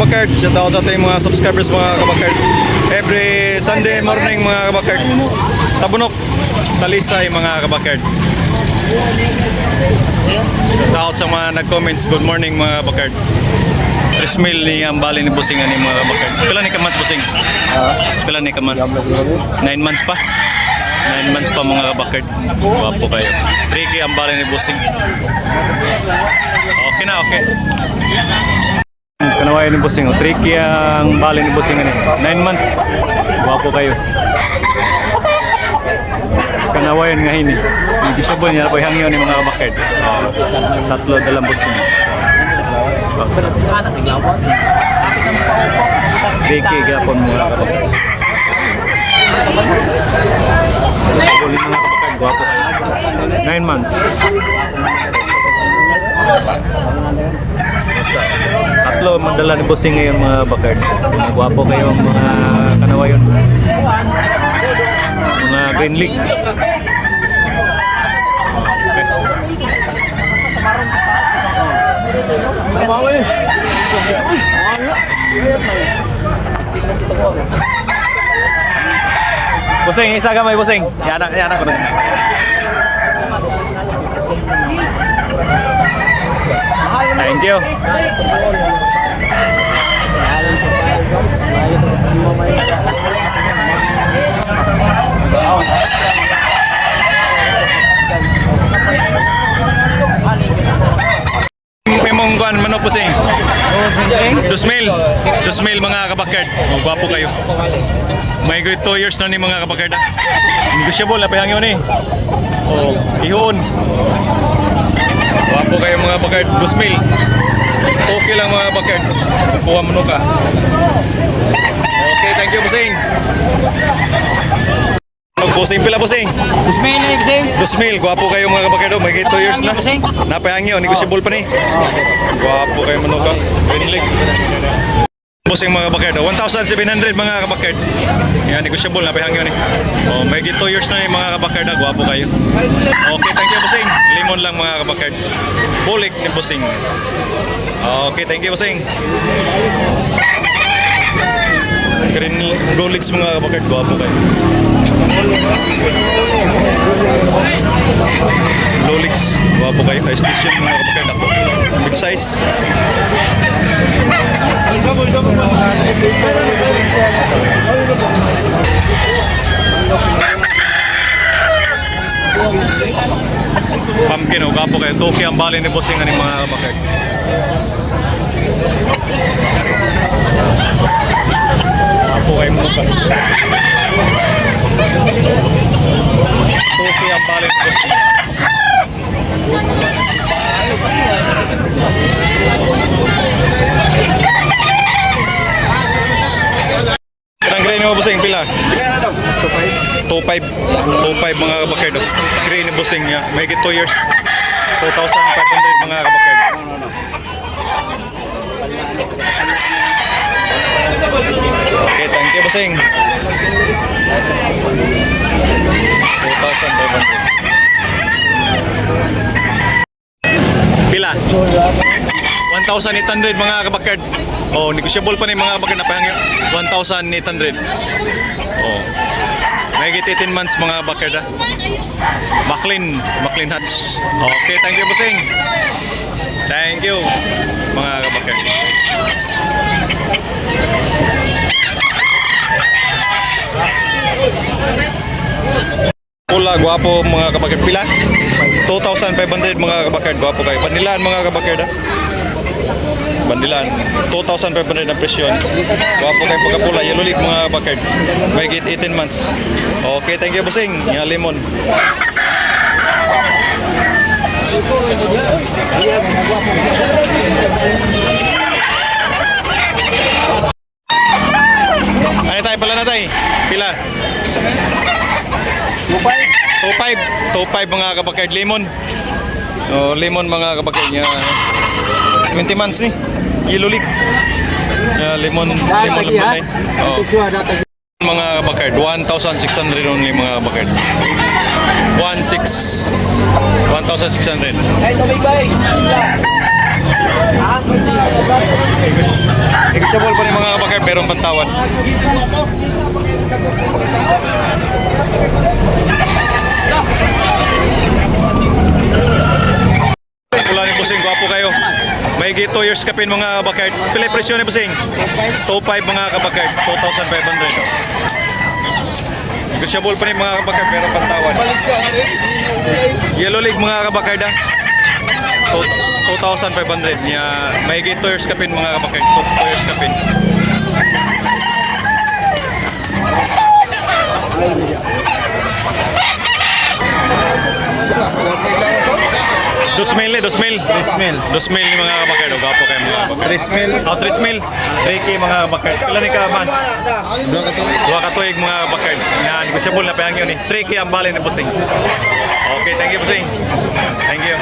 kabakard. Shout out sa ating mga subscribers mga kabakard. Every Sunday morning mga kabakard. Tabunok, Talisay mga kabakard. Shout out sa mga nag-comments. Good morning mga kabakard. 3 mil ni ang bali ni Busing ani mga kabakard. Pila ni ka months Busing? Pila ni ka months? 9 months pa. 9 months pa mga kabakard. Guwapo kayo. 3K ang bali ni Busing. Okay na, okay. Kanawayan ni Busing. 3K ang bali ni Busing. 9 months. Guwapo kayo. Kanawayan nga hini. Hindi siya niya po hangyo ni mga kabakard. Tatlo dalang Busing. 3K gapon mga kabakard. Sabulin mga kabakard. Guwapo kayo. 9 months. Tatlo madala ni Busing ngayon mga bakard. Gwapo kayo ang mga kanawayon. Mga green league. Busing, isa ka may Busing. Yana ko na. Thank you. Memong kuan manok Busing. 2,000 mga kabakard. Gwapo kayo. May 2 years na ni mga kabakard. Negotiable na pa hangyo ni. Oh, ihon. Wapo kayo mga bakard, 2,000. Okay lang mga bakard. Kuha mo ka. Okay, thank you Busing. Busing pila Busing? 2,000 na Busing. 2,000, guwapo kayo mga bakard. May 2 years na. Napahangyo, negotiable pa ni. Guwapo kayo manuka. Green league. Busing mga bakard, 1,700 mga kabakard. Yan, negotiable na pahangyo ni. Oh, may 2 years na ni mga kabakard. Guwapo kayo. Okay, thank you Busing. Limon lang mga kabakard. Bulik ni Busing. Okay, thank you Busing. Green Rolex mga kabakard. Guwapo kayo. Rolex. Guwapo kayo. High station mga kabakard. Ako. Big size. Pumpkin, o gapo kayo. Toki ang bali ni Busing ani mga kabakard. Gapo kayo mga kabakard. Toki ang bali ni Busing. Kanang gray ni mo Busing pila? 2,500 mga kabakard. Gray ni Busing niya. May 2 years. 2,500 mga kabakard. Okay, thank you Busing. 2,500. Pila? 1,800 mga kabakard. Oh, negotiable pa ni mga kabakard na pahangyo. 1,800. Oh. May 18 months mga bakard. Maclean Hatch. Okay, thank you Busing. Thank you mga kabakard. Pula, guwapo mga kabakard. Pila? 2,500 mga kabakard. Guwapo kayo. Bandilaan mga kabakard. Bandilaan. 2,500 ang presyon. Guwapo kayo pagkapula. Yellow leaf mga kabakard. May 18 months. Okay, thank you Busing. Nga lemon. Ano tayo pala na tayo? Pila? 2,500 mga kabakard. Lemon. Oh, lemon mga kabakard niya. 20 months ni. Yellow leaf. Lemon lang balay. Oh. Mga kabakard, 1,600 only mga kabakard. 1,600. Negotiable pa rin mga kabakard, merong pantawan. Wala ni Busing, gwapo kayo. May 2 years kapin mga kabakard. Pila yung presyo ni Busing? 2.5 mga kabakard, 2,500. Negotiable pa rin mga kabakard, merong pantawan. Yellow League mga kabakard, 2,500 niya. May 2 years kapin mga kabakard, 2 years kapin. Dosmil ni mga kabakard. Gapo kayo mga kabakard. 3,000. 3K mga kabakard. Kailan ni ka months? 2 katuig mga kabakard. Nga negosyable na pahangyo ni 3K ang bali ni Busing. Okay, thank you Busing. Thank you.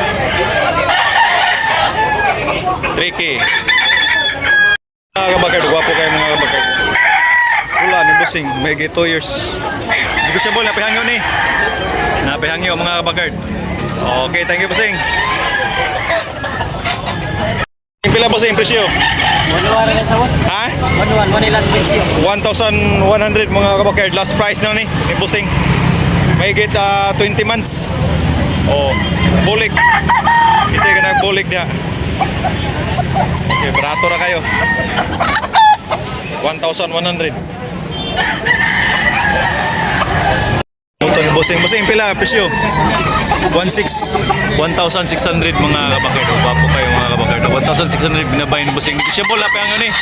3K. Mga kabakard, gwapo kayo mga kabakard. Wala ni Busing, may 2 years. Negosyable na pahangyo ni. Napahangyo mga kabakard. Okay, thank you Busing. Pila Busing presyo? 1,100 na sa was. Ha? 1,100 last presyo. 1,100 mga kabakard. Last price na ni Busing. May 20 months. Oh, bulik. Kasi ka nagbulik niya. Okay, barato na kayo. 1,100. Ito ni Busing pila presyo? 1,600 mga kabakard. Bapo kayo mga kabakard. 1,600 binabay ni Busing. Siya bola pa ang ano eh.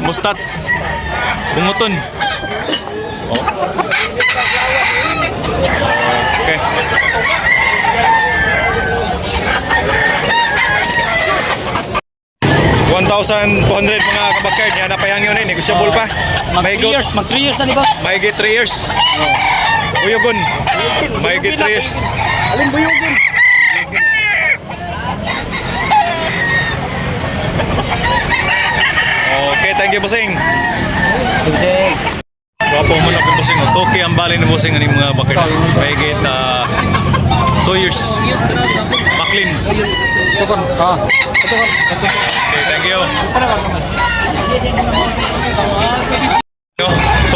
Mustats. Bunguton. Oh. Okay. $1,200 mga kabakard. Yan na pa yan yun eh. Negosyable pa. Mag 3 years na di ba? May 3 years. Buyogon. May 3 years. Alin buyogon? Okay, thank you Busing. Busing. Gwapo mo na kung Busing. Toki ang bali ni Busing ani mga bakit. May 2 years. Baklin. Okay, thank you.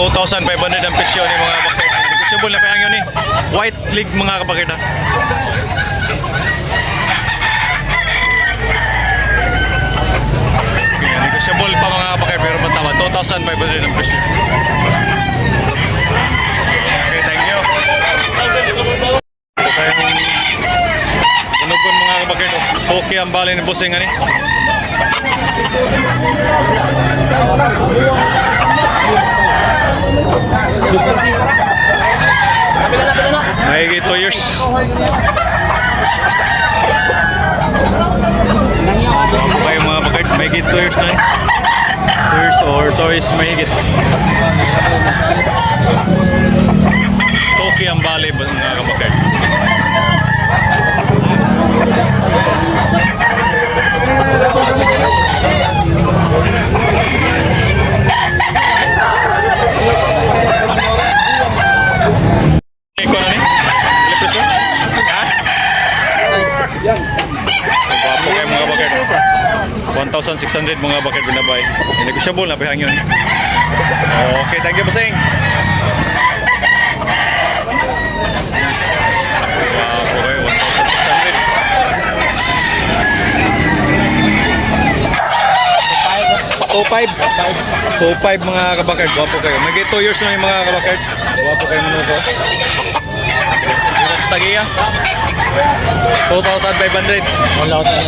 2,500 ang presyo ni mga bakit. Negosyable na pa yun eh. White League mga kabakit ha. Negosyable pa mga kabakit pero matama. 2,500 ang presyo. Okay, thank you. Unugon mga kabakit. Okay ang bali ni Busing ani. May 2 years. Ako kayo mga bakit. May 2 years na eh. 2 years or 2 years may higit. Toki ang bali ba mga kabakit. Ikaw na ni? Ilang ha? Bapo kayo mga bakit. 1,600 mga bakit binabay. Negosyable na pihang yun. Okay, thank you Busing. Bapo kayo, 1,600. 2,500 mga kabakard. Gwapo kayo. May 2 years na yung mga kabakard. Gwapo kayo minuto. Tagiya. 2,500.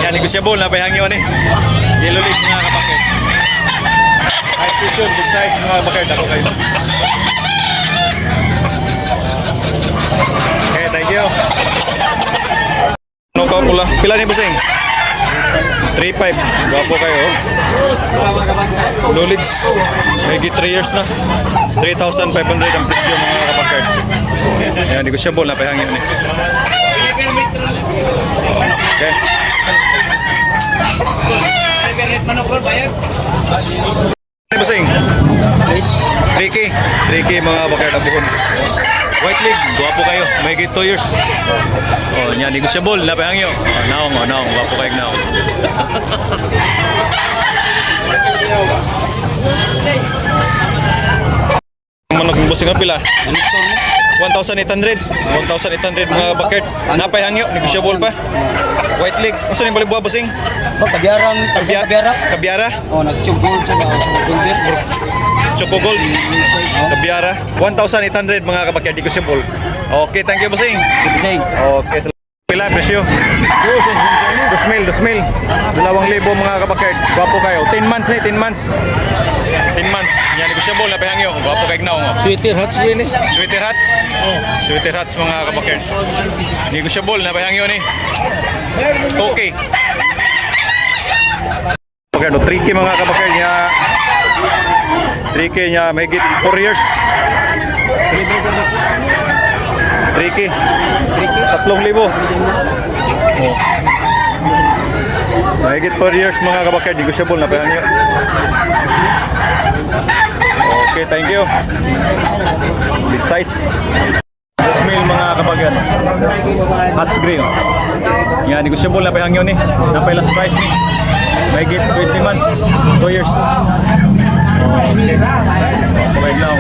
Yan, negosyable na pahang yun eh. Yellow League mga kabakard. High station, big size mga kabakard. Ako kayo. Okay, thank you. Ano ka pula? Pila ni Busing? 3,500. Gwapo kayo. Knowledge. May 3 years na. 3,500 ang presyo mga kabakard. Yan, negosyable na pahangin ni. Okay. Ano Busing? 3K. 3K mga bakard ang buhon. White League, guwapo kayo. May 2 years. Oh, yan, negosyable na pahangin. Naong, gwapo kayo naong. bossing ang pila. 1,800. 1,800 mga bakit. Napay hangyo, negotiable pa. White leg. Ano sa balik buha bossing? Kabiarang, kabiara. Kabiara. Oh, nag-chugol siya ba? Silver. Choco Gold. Kabiara. 1,800 mga kabakit, negotiable. Okay, thank you bossing. Busing. Okay, pila presyo. 2,000, 2,000. 2,000 mga kabakit. Gwapo kayo. 10 months na, 10 months. 10 months. Yan, negotiable na pahangyo. Gwapo kayo na. Sweeter hats rin eh. Sweater hats. Sweater hats mga kabakit. Negotiable na pahangyo ni. Okay. Pagano, 3K mga kabakit niya. 3K niya, may higit 4 years. 3K. 3,000. Oh. Mahigit 4 years mga kabakit, negotiable na pahangyo. Okay, thank you. Big size. Smell mga kabakit. Hats gray. Oh. Yan, negotiable na pahangyo ni. Napay last price ni. Mahigit 20 months, 2 years. Okay. Okay lang.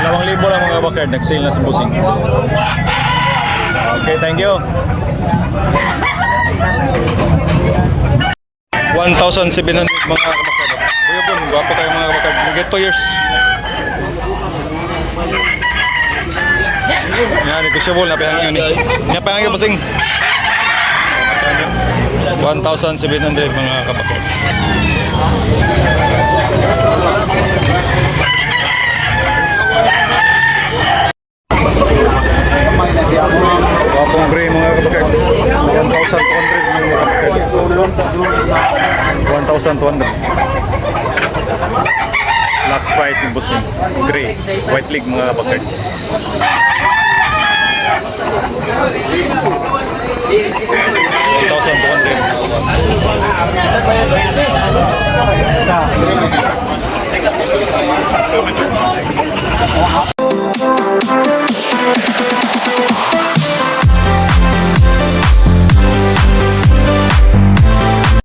2,000 lang mga bakit, nag-sale na sa busing. Okay, thank you. 1,700 mga kabakad. Buyobon, gwapo kayo mga kabakad. Mag-get 2 years. Yan, negotiable na pahangyo ni. Yan pahangyo busing. 1,700 mga kabakad. Wapong gray mga kabakad. 1,200 mga kabakad. 1,200. Last price ng busing. Gray. White leg mga kabakad. 1,200.